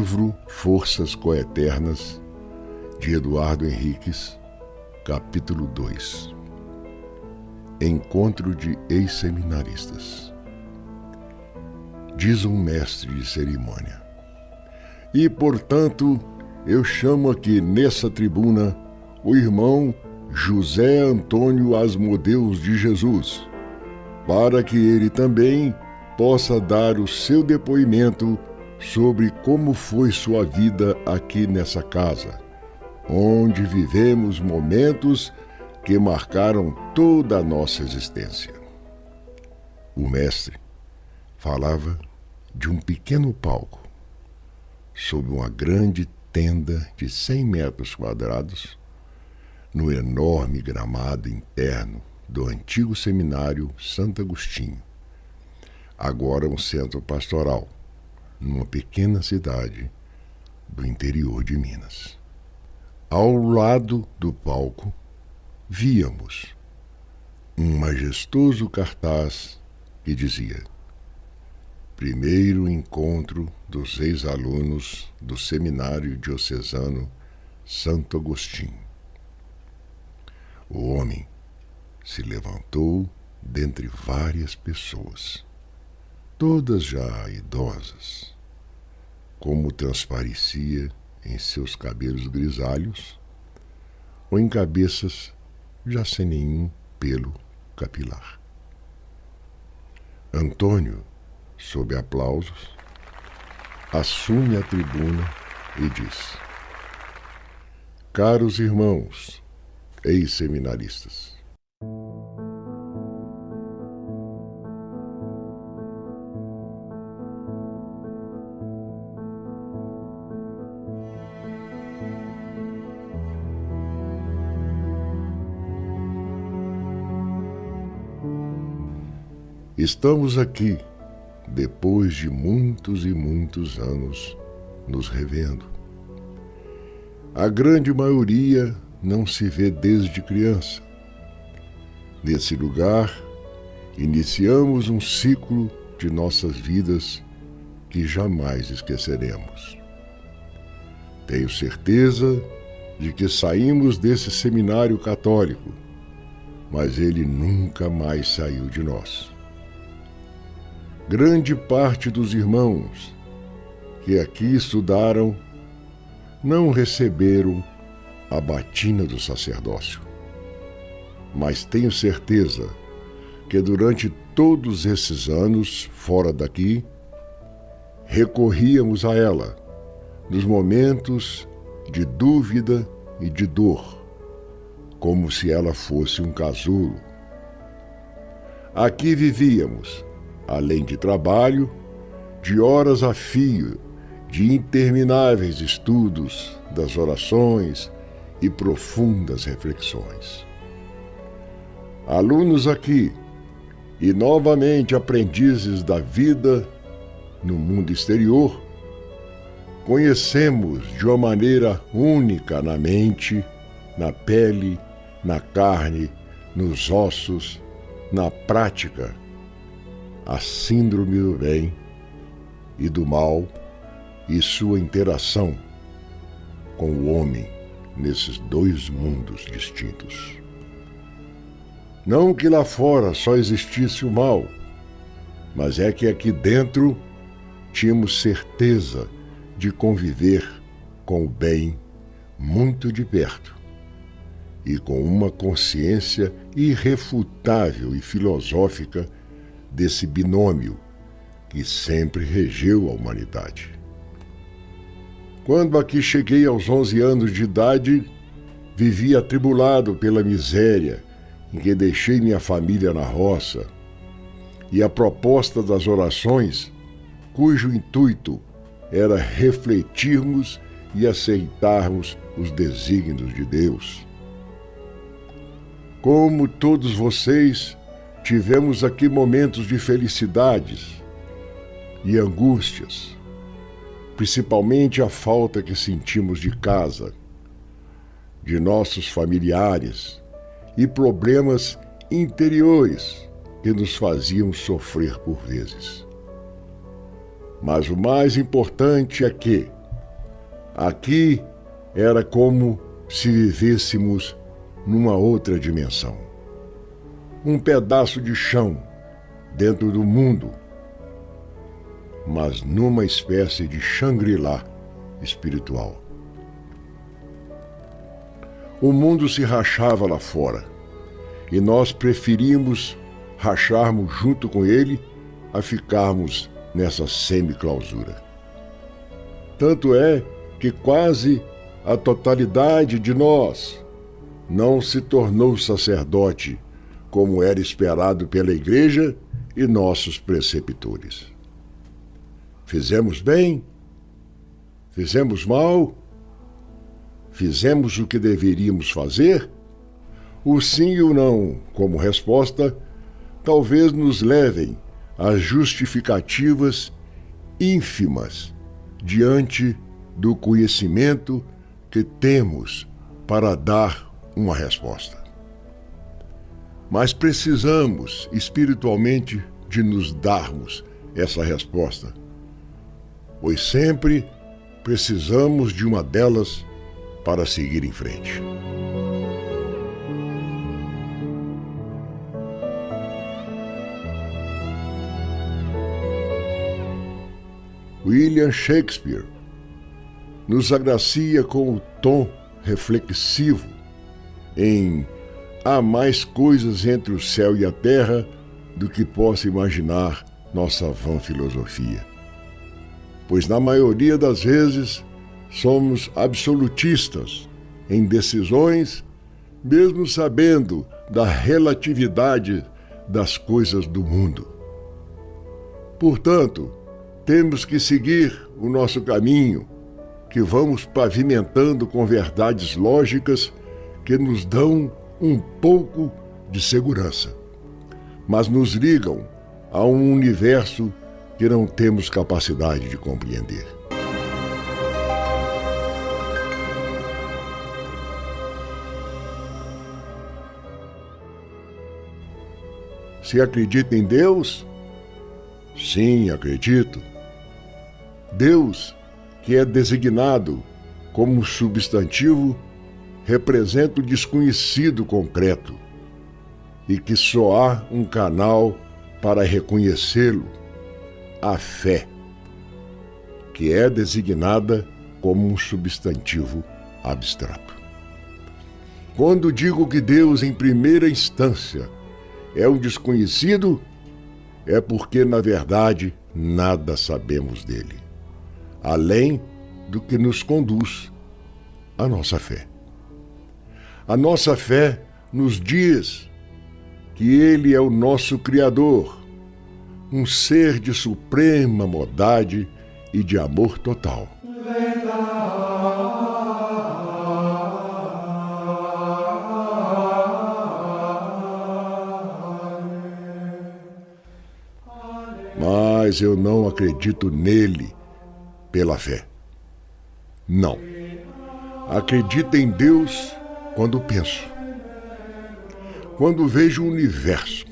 Livro Forças Coeternas, de Eduardo Henriques, capítulo 2. Encontro de ex-seminaristas. Diz um mestre de cerimônia: e, portanto, eu chamo aqui nessa tribuna o irmão José Antônio Asmodeus de Jesus, para que ele também possa dar o seu depoimento sobre como foi sua vida aqui nessa casa, onde vivemos momentos que marcaram toda a nossa existência. O mestre falava de um pequeno palco, sob uma grande tenda de 100 metros quadrados, no enorme gramado interno do antigo seminário Santo Agostinho, agora um centro pastoral, numa pequena cidade do interior de Minas. Ao lado do palco, víamos um majestoso cartaz que dizia: primeiro encontro dos ex-alunos do Seminário Diocesano Santo Agostinho. O homem se levantou dentre várias pessoas, todas já idosas, como transparecia em seus cabelos grisalhos ou em cabeças já sem nenhum pelo capilar. Antônio, sob aplausos, assume a tribuna e diz: caros irmãos, ex-seminaristas, estamos aqui, depois de muitos e muitos anos, nos revendo. A grande maioria não se vê desde criança. Nesse lugar, iniciamos um ciclo de nossas vidas que jamais esqueceremos. Tenho certeza de que saímos desse seminário católico, mas ele nunca mais saiu de nós. Grande parte dos irmãos que aqui estudaram não receberam a batina do sacerdócio, mas tenho certeza que durante todos esses anos fora daqui, recorríamos a ela nos momentos de dúvida e de dor, como se ela fosse um casulo. Aqui vivíamos, além de trabalho, de horas a fio, de intermináveis estudos das orações e profundas reflexões. Alunos aqui e novamente aprendizes da vida no mundo exterior, conhecemos de uma maneira única na mente, na pele, na carne, nos ossos, na prática, a síndrome do bem e do mal e sua interação com o homem nesses dois mundos distintos. Não que lá fora só existisse o mal, mas é que aqui dentro tínhamos certeza de conviver com o bem muito de perto e com uma consciência irrefutável e filosófica desse binômio que sempre regeu a humanidade. Quando aqui cheguei aos 11 anos de idade, vivi atribulado pela miséria em que deixei minha família na roça, e a proposta das orações, cujo intuito era refletirmos e aceitarmos os desígnios de Deus. Como todos vocês, tivemos aqui momentos de felicidades e angústias, principalmente a falta que sentimos de casa, de nossos familiares e problemas interiores que nos faziam sofrer por vezes. Mas o mais importante é que, Aqui era como se vivêssemos numa outra dimensão. Um pedaço de chão dentro do mundo, mas numa espécie de Shangri-La espiritual. O mundo se rachava lá fora e nós preferimos racharmos junto com ele a ficarmos nessa semi-clausura. Tanto é que quase a totalidade de nós não se tornou sacerdote como era esperado pela igreja e nossos preceptores. Fizemos bem? Fizemos mal? Fizemos o que deveríamos fazer? O sim e o não, como resposta, talvez nos levem a justificativas ínfimas diante do conhecimento que temos para dar uma resposta. Mas precisamos espiritualmente de nos darmos essa resposta, pois sempre precisamos de uma delas para seguir em frente. William Shakespeare nos agracia com o tom reflexivo em há mais coisas entre o céu e a terra do que possa imaginar nossa vã filosofia. Pois na maioria das vezes somos absolutistas em decisões, mesmo sabendo da relatividade das coisas do mundo. Portanto, temos que seguir o nosso caminho, que vamos pavimentando com verdades lógicas que nos dão um pouco de segurança, mas nos ligam a um universo que não temos capacidade de compreender. Se acredita em Deus? Sim, acredito. Deus, que é designado como substantivo, representa o desconhecido concreto e que só há um canal para reconhecê-lo, a fé, que é designada como um substantivo abstrato. Quando digo que Deus, em primeira instância, é um desconhecido, é porque, na verdade, nada sabemos dele, além do que nos conduz à nossa fé. A nossa fé nos diz que Ele é o nosso Criador, um ser de suprema bondade e de amor total. Mas eu não acredito nele pela fé. Não. Acredito em Deus quando penso, quando vejo o universo,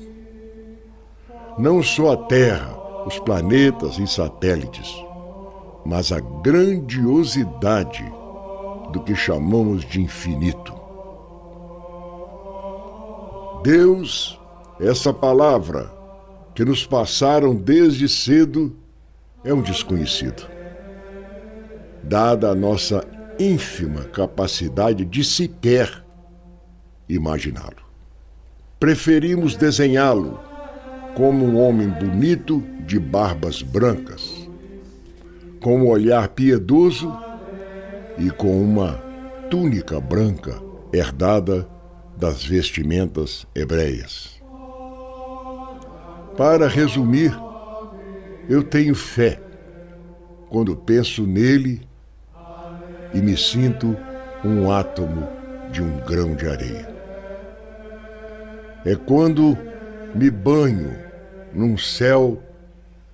não só a Terra, os planetas e satélites, mas a grandiosidade do que chamamos de infinito. Deus, essa palavra que nos passaram desde cedo, é um desconhecido, dada a nossa ínfima capacidade de sequer imaginá-lo. Preferimos desenhá-lo como um homem bonito de barbas brancas, com um olhar piedoso e com uma túnica branca herdada das vestimentas hebreias. Para resumir, eu tenho fé quando penso nele e me sinto um átomo de um grão de areia. É quando me banho num céu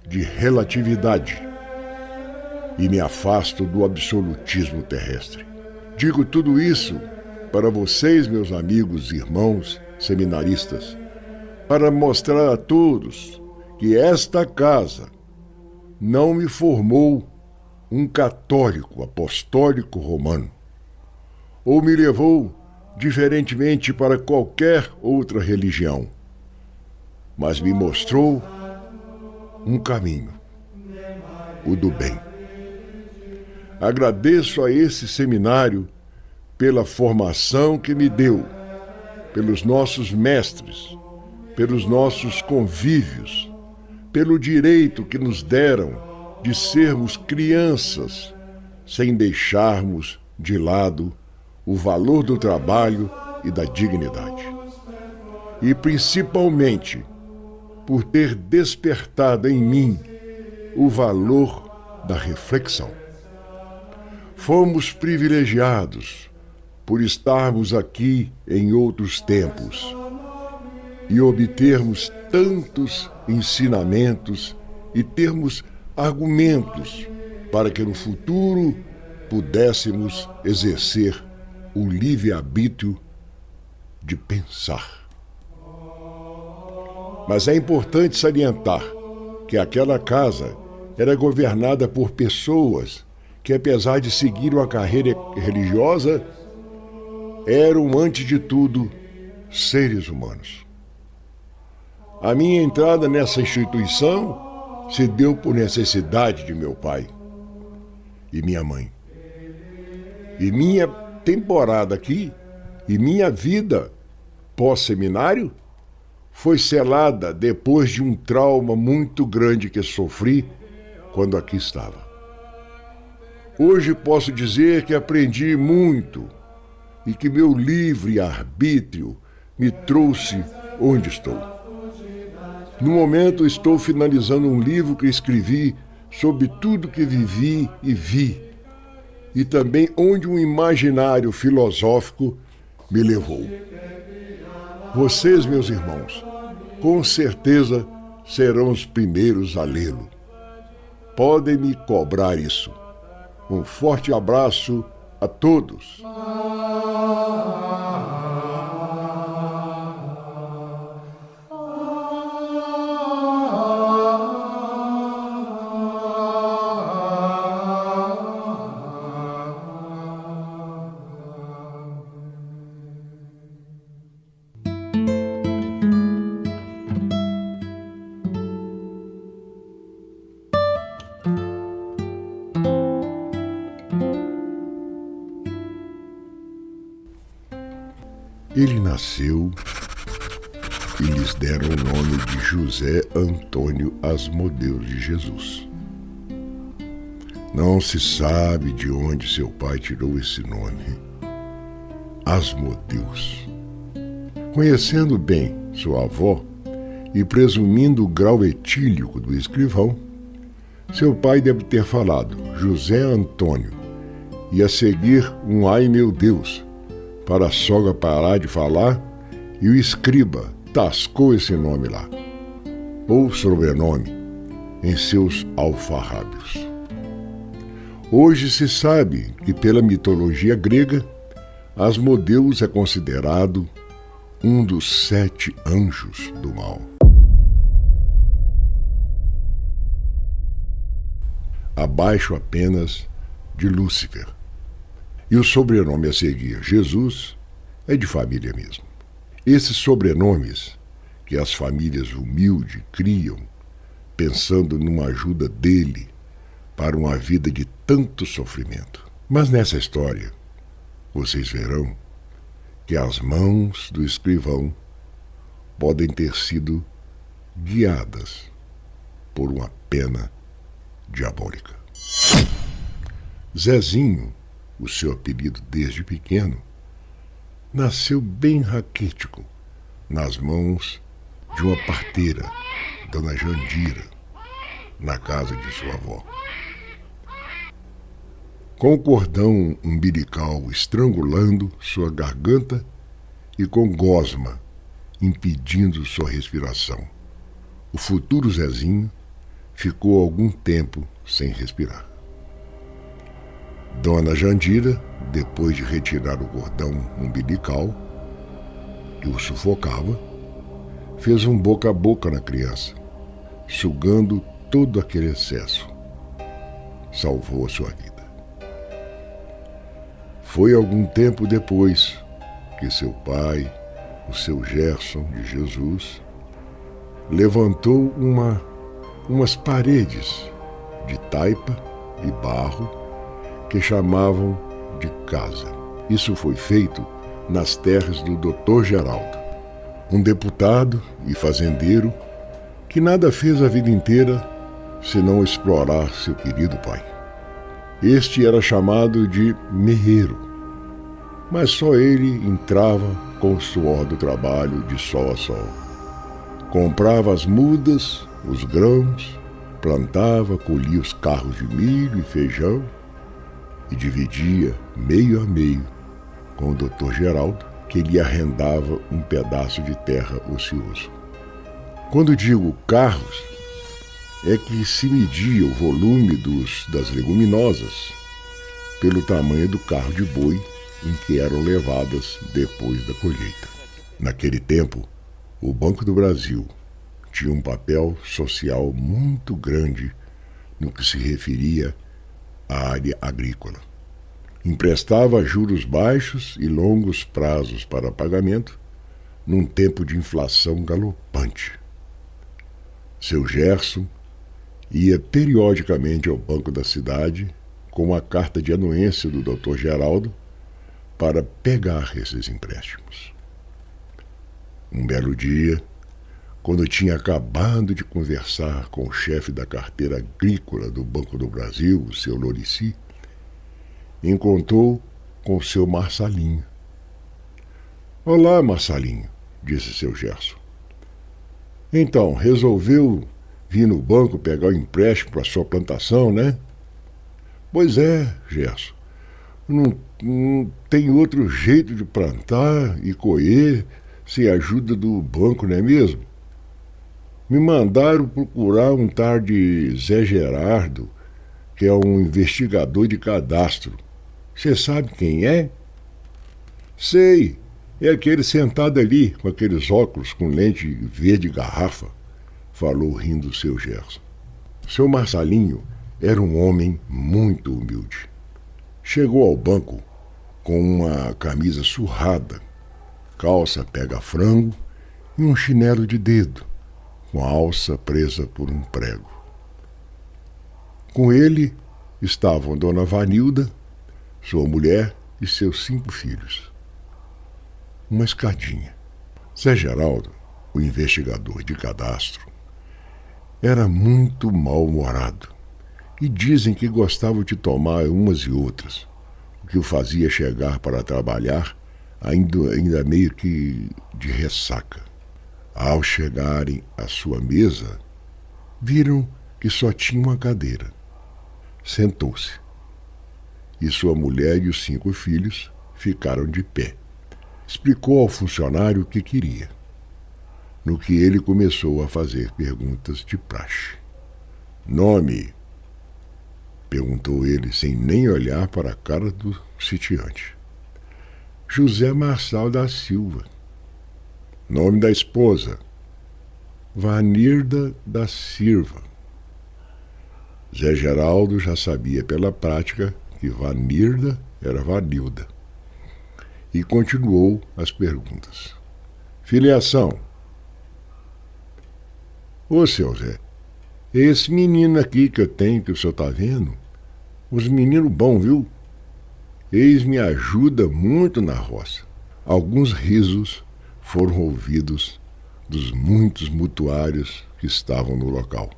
de relatividade e me afasto do absolutismo terrestre. Digo tudo isso para vocês, meus amigos e irmãos seminaristas, para mostrar a todos que esta casa não me formou um católico apostólico romano, ou me levou diferentemente para qualquer outra religião, mas me mostrou um caminho, o do bem. Agradeço a esse seminário pela formação que me deu, pelos nossos mestres, pelos nossos convívios, pelo direito que nos deram de sermos crianças, sem deixarmos de lado o valor do trabalho e da dignidade. E principalmente por ter despertado em mim o valor da reflexão. Fomos privilegiados por estarmos aqui em outros tempos e obtermos tantos ensinamentos e termos argumentos para que no futuro pudéssemos exercer o livre-arbítrio de pensar. Mas é importante salientar que aquela casa era governada por pessoas que, apesar de seguir uma carreira religiosa, eram, antes de tudo, seres humanos. A minha entrada nessa instituição se deu por necessidade de meu pai e minha mãe. E minha temporada aqui e minha vida pós-seminário foi selada depois de um trauma muito grande que sofri quando aqui estava. Hoje posso dizer que aprendi muito e que meu livre-arbítrio me trouxe onde estou. No momento, estou finalizando um livro que escrevi sobre tudo que vivi e vi, e também onde um imaginário filosófico me levou. Vocês, meus irmãos, com certeza serão os primeiros a lê-lo. Podem me cobrar isso. Um forte abraço a todos. Ele nasceu e lhes deram o nome de José Antônio Asmodeu de Jesus. Não se sabe de onde seu pai tirou esse nome, Asmodeus. Conhecendo bem sua avó e presumindo o grau etílico do escrivão, seu pai deve ter falado José Antônio e a seguir um ai meu Deus, para a sogra parar de falar, e o escriba tascou esse nome lá, ou sobrenome, em seus alfarrábios. Hoje se sabe que, pela mitologia grega, Asmodeus é considerado um dos 7 anjos do mal. Abaixo apenas de Lúcifer. E o sobrenome a seguir, Jesus, é de família mesmo. Esses sobrenomes que as famílias humildes criam, pensando numa ajuda dele para uma vida de tanto sofrimento. Mas nessa história, vocês verão que as mãos do escrivão podem ter sido guiadas por uma pena diabólica. Zezinho, o seu apelido desde pequeno, nasceu bem raquítico nas mãos de uma parteira, Dona Jandira, na casa de sua avó. Com o cordão umbilical estrangulando sua garganta e com gosma impedindo sua respiração, o futuro Zezinho ficou algum tempo sem respirar. Dona Jandira, depois de retirar o cordão umbilical que o sufocava, fez um boca a boca na criança, sugando todo aquele excesso. salvou a sua vida. Foi algum tempo depois que seu pai, o seu Gerson de Jesus, levantou umas paredes de taipa e barro que chamavam de casa. Isso foi feito nas terras do Dr. Geraldo, um deputado e fazendeiro que nada fez a vida inteira senão explorar seu querido pai. Este era chamado de meeiro, mas só ele entrava com o suor do trabalho de sol a sol. Comprava as mudas, os grãos, plantava, colhia os carros de milho e feijão e dividia meio a meio com o Dr. Geraldo, que lhe arrendava um pedaço de terra ocioso. Quando digo carros, é que se media o volume das leguminosas pelo tamanho do carro de boi em que eram levadas depois da colheita. Naquele tempo, o Banco do Brasil tinha um papel social muito grande no que se referia à área agrícola. Emprestava juros baixos e longos prazos para pagamento num tempo de inflação galopante. Seu Gerson ia periodicamente ao banco da cidade com a carta de anuência do Dr. Geraldo para pegar esses empréstimos. Um belo dia, quando tinha acabado de conversar com o chefe da carteira agrícola do Banco do Brasil, o seu Lorici, encontrou com o seu Marçalinho. "Olá, Marçalinho", disse seu Gerson. "Então, resolveu vir no banco pegar o empréstimo para sua plantação, né?" "Pois é, Gerson. Não tem outro jeito de plantar e colher sem a ajuda do banco, não é mesmo? Me mandaram procurar um tal de Zé Gerardo, que é um investigador de cadastro. Você sabe quem é?" "Sei, é aquele sentado ali, com aqueles óculos com lente verde garrafa", falou rindo seu Gerson. Seu Marçalinho era um homem muito humilde. Chegou ao banco com uma camisa surrada, calça pega-frango e um chinelo de dedo, com a alça presa por um prego. Com ele estavam Dona Vanilda, sua mulher e seus 5 filhos. Uma escadinha. Zé Geraldo, o investigador de cadastro, era muito mal-humorado e dizem que gostava de tomar umas e outras, o que o fazia chegar para trabalhar ainda meio que de ressaca. Ao chegarem à sua mesa, viram que só tinha uma cadeira. Sentou-se. E sua mulher e os 5 filhos ficaram de pé. Explicou ao funcionário o que queria, no que ele começou a fazer perguntas de praxe. "Nome?", perguntou ele sem nem olhar para a cara do sitiante. "José Marçal da Silva." "Nome da esposa?" "Vanirda da Silva." Zé Geraldo já sabia pela prática que Vanirda era Vanilda. E continuou as perguntas. "Filiação?" "Ô, seu Zé, esse menino aqui que eu tenho, que o senhor está vendo, os meninos bons, viu? Eles me ajudam muito na roça." Alguns risos foram ouvidos dos muitos mutuários que estavam no local.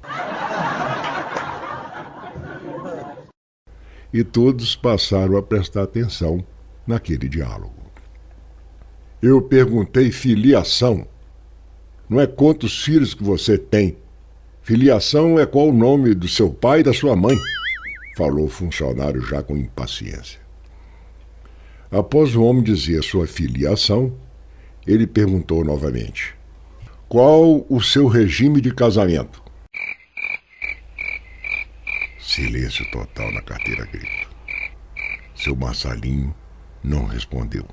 E todos passaram a prestar atenção naquele diálogo. "Eu perguntei filiação. Não é quantos filhos que você tem. Filiação é qual o nome do seu pai e da sua mãe", falou o funcionário já com impaciência. Após o homem dizer sua filiação, ele perguntou novamente: "Qual o seu regime de casamento?" Silêncio total na carteira agrícola. Seu Marçalinho não respondeu.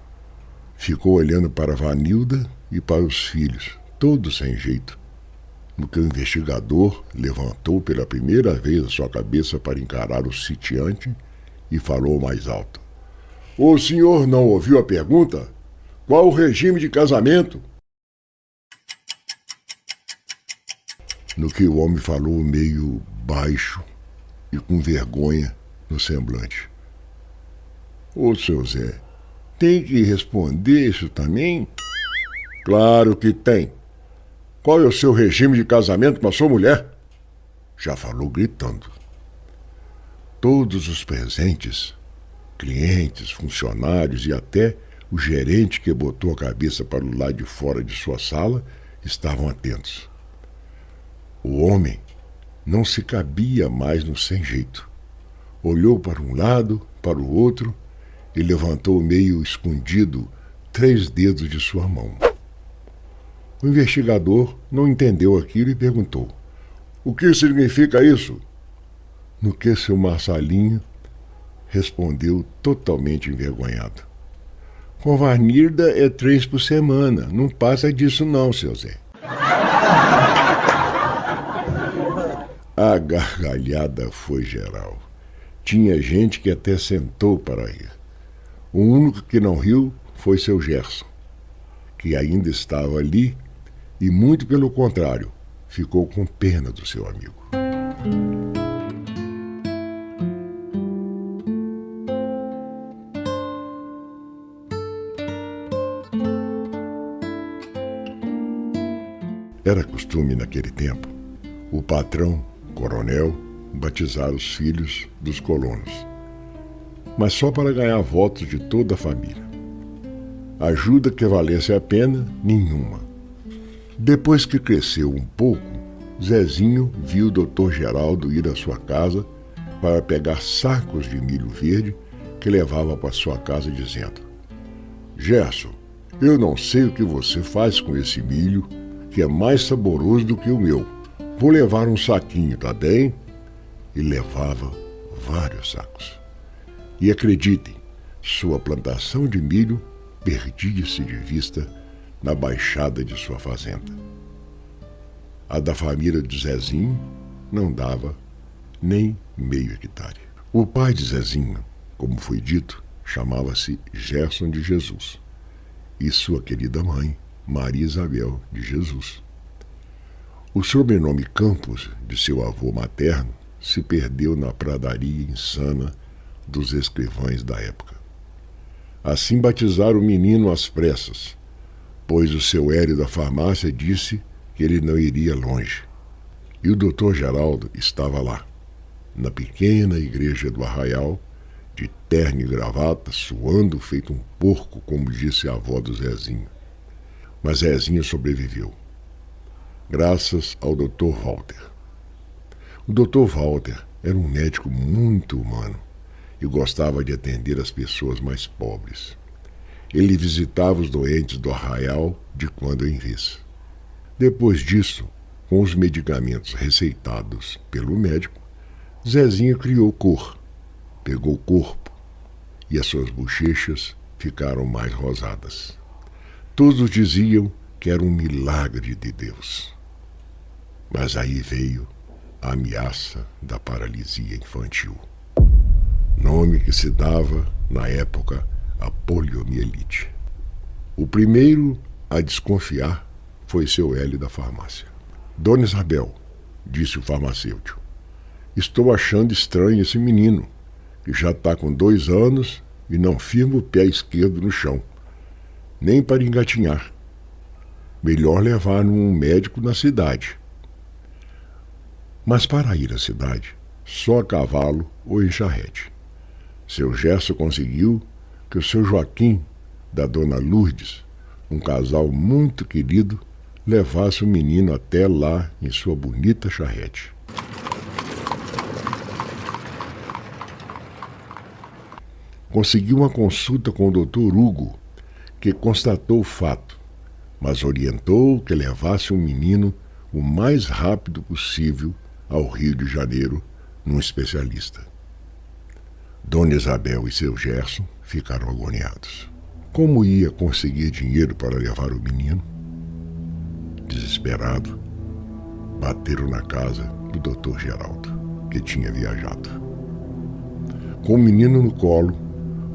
Ficou olhando para Vanilda e para os filhos, todos sem jeito, no que o investigador levantou pela primeira vez a sua cabeça para encarar o sitiante e falou mais alto. O senhor não ouviu a pergunta? Qual o regime de casamento? No que o homem falou meio baixo e com vergonha no semblante. Ô, seu Zé, tem que responder isso também? Claro que tem. Qual é o seu regime de casamento com a sua mulher? Já falou gritando. Todos os presentes, clientes, funcionários e até o gerente que botou a cabeça para o lado de fora de sua sala estavam atentos. O homem não se cabia mais no sem jeito. Olhou para um lado, para o outro e levantou meio escondido 3 dedos de sua mão. O investigador não entendeu aquilo e perguntou: o que significa isso? No que seu Marcelinho respondeu totalmente envergonhado: Convarnirda é 3 por semana, não passa disso não, seu Zé. A gargalhada foi geral. Tinha gente que até sentou para rir. O único que não riu foi seu Gerson, que ainda estava ali e, muito pelo contrário, ficou com pena do seu amigo. Era costume naquele tempo o patrão, coronel, batizar os filhos dos colonos, mas só para ganhar votos de toda a família. Ajuda que valesse a pena, nenhuma. Depois que cresceu um pouco, Zezinho viu o Dr. Geraldo ir à sua casa para pegar sacos de milho verde que levava para sua casa dizendo: Gerson, eu não sei o que você faz com esse milho, que é mais saboroso do que o meu. Vou levar um saquinho, tá bem? E levava vários sacos. E acreditem, sua plantação de milho perdia-se de vista na baixada de sua fazenda. A da família de Zezinho não dava nem meio hectare. O pai de Zezinho, como foi dito, chamava-se Gerson de Jesus, e sua querida mãe, Maria Isabel de Jesus. O sobrenome Campos de seu avô materno se perdeu na pradaria insana dos escrivães da época. Assim batizaram o menino às pressas, pois o seu Hélio da farmácia disse que ele não iria longe. E o Dr. Geraldo estava lá, na pequena igreja do Arraial, de terno e gravata, suando feito um porco, como disse a avó do Zezinho. Mas Zezinho sobreviveu, graças ao Dr. Walter. O Dr. Walter era um médico muito humano e gostava de atender as pessoas mais pobres. Ele visitava os doentes do Arraial de quando em vez. Depois disso, com os medicamentos receitados pelo médico, Zezinho criou cor, pegou corpo e as suas bochechas ficaram mais rosadas. Todos diziam que era um milagre de Deus. Mas aí veio a ameaça da paralisia infantil, nome que se dava, na época, a poliomielite. O primeiro a desconfiar foi seu Hélio da farmácia. Dona Isabel, disse o farmacêutico, estou achando estranho esse menino, que já está com 2 anos e não firma o pé esquerdo no chão, nem para engatinhar. Melhor levar num médico na cidade. Mas para ir à cidade, só a cavalo ou em charrete. Seu Gerson conseguiu que o seu Joaquim, da dona Lourdes, um casal muito querido, levasse o menino até lá em sua bonita charrete. Conseguiu uma consulta com o Dr. Hugo, que constatou o fato, mas orientou que levasse o menino o mais rápido possível ao Rio de Janeiro, num especialista. Dona Isabel e seu Gerson ficaram agoniados. Como ia conseguir dinheiro para levar o menino? Desesperado, bateram na casa do Dr. Geraldo, que tinha viajado. Com o menino no colo,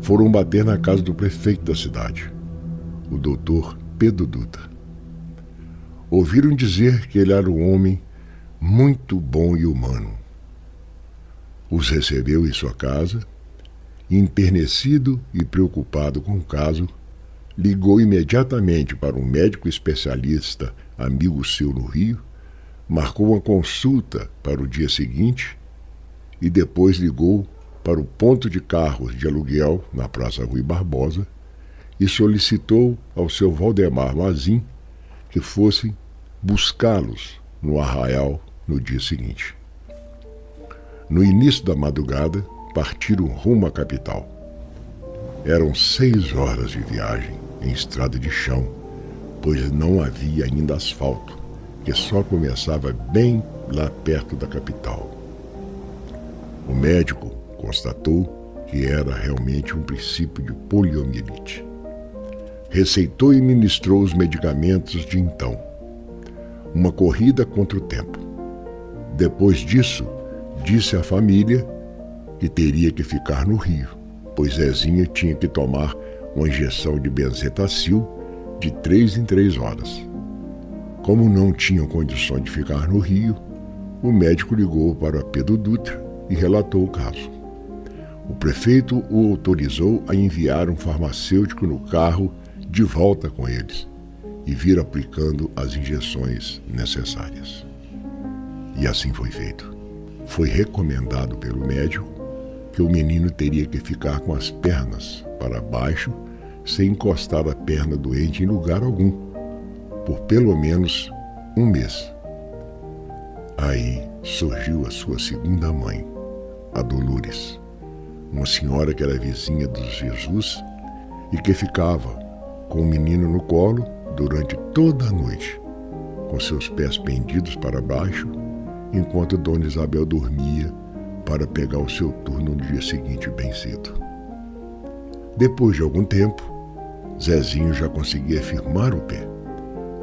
foram bater na casa do prefeito da cidade, o Dr. Pedro Dutra. Ouviram dizer que ele era um homem muito bom e humano. Os recebeu em sua casa e, enternecido e preocupado com o caso, ligou imediatamente para um médico especialista amigo seu no Rio, marcou uma consulta para o dia seguinte e depois ligou para o ponto de carros de aluguel na Praça Rui Barbosa e solicitou ao seu Valdemar Mazin que fosse buscá-los no Arraial no dia seguinte. No início da madrugada, partiram rumo à capital. Eram 6 horas de viagem em estrada de chão, pois não havia ainda asfalto, que só começava bem lá perto da capital. O médico constatou que era realmente um princípio de poliomielite. Receitou e ministrou os medicamentos de então. Uma corrida contra o tempo. Depois disso, disse à família que teria que ficar no Rio, pois Zezinho tinha que tomar uma injeção de benzetacil de 3 em 3 horas. Como não tinham condições de ficar no Rio, o médico ligou para Pedro Dutra e relatou o caso. O prefeito o autorizou a enviar um farmacêutico no carro de volta com eles e vir aplicando as injeções necessárias. E assim foi feito. Foi recomendado pelo médico que o menino teria que ficar com as pernas para baixo, sem encostar a perna doente em lugar algum, por pelo menos 1 mês. Aí surgiu a sua segunda mãe, a Dolores, uma senhora que era vizinha dos Jesus e que ficava com o menino no colo durante toda a noite, com seus pés pendidos para baixo, enquanto Dona Isabel dormia para pegar o seu turno no dia seguinte bem cedo. Depois de algum tempo, Zezinho já conseguia firmar o pé.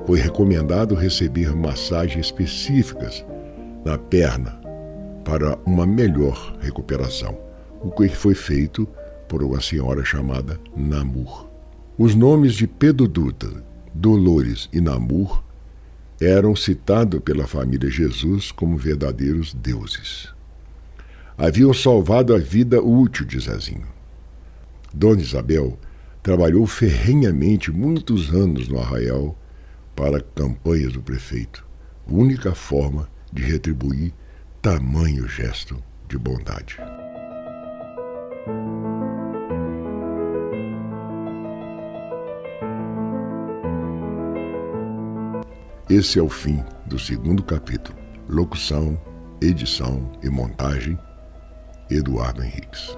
Foi recomendado receber massagens específicas na perna para uma melhor recuperação, o que foi feito por uma senhora chamada Namur. Os nomes de Pedro Dutra, Dolores e Namur eram citados pela família Jesus como verdadeiros deuses. Haviam salvado a vida útil de Zezinho. Dona Isabel trabalhou ferrenhamente muitos anos no Arraial para campanhas do prefeito, única forma de retribuir tamanho gesto de bondade. Esse é o fim do 2º capítulo. Locução, edição e montagem, Eduardo Henriques.